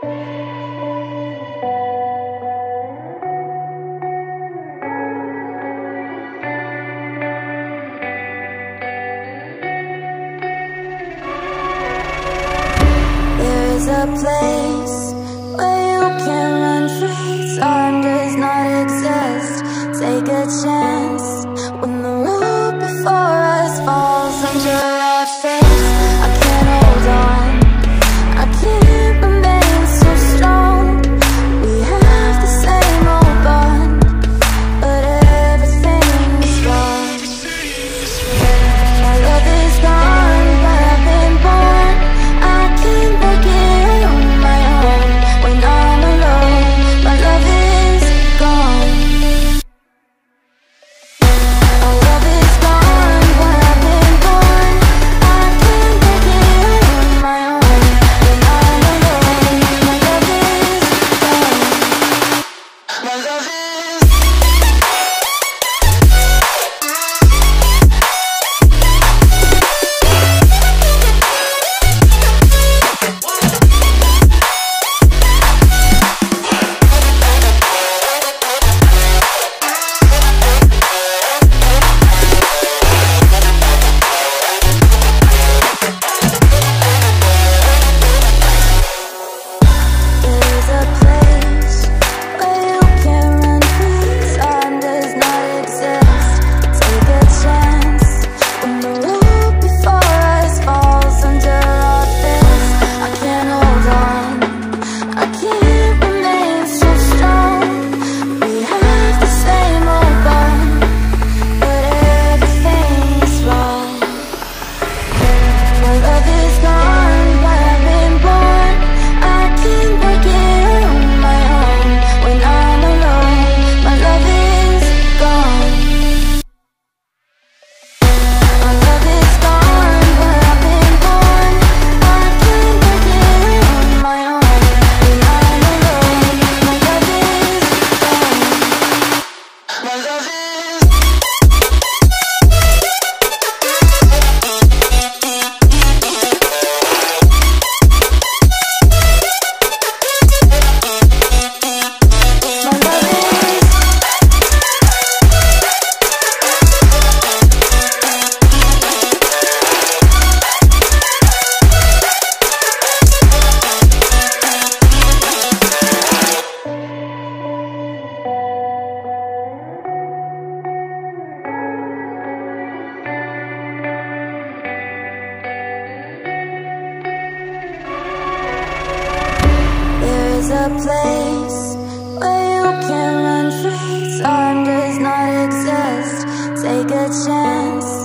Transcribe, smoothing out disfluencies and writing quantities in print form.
There's a place where you can run free. Time does not exist. Take a chance when the road before us falls under our face. I can't hold on, I can't remain so strong. We have the same old bond, but everything is wrong. My love is gone, but I've been born. I can't break it on my own. When I'm alone, my love is gone. My love is gone, but I've been born. I can't break it on my own. When I'm alone, my love is gone. My love is There's a place where you can run free. Time does not exist. Take a chance when the road before us falls under our face. I can't hold on, I can't remain so strong. We have the same old bond, but everything's wrong. My love is gone, but I've been born. I can't break it on my own. When I'm alone, my love is gone. My love is gone, but I've been born. I can't break it on my own. When I'm alone, my love is gone. My love is There's a place where you can run free. Time does not exist. Take a chance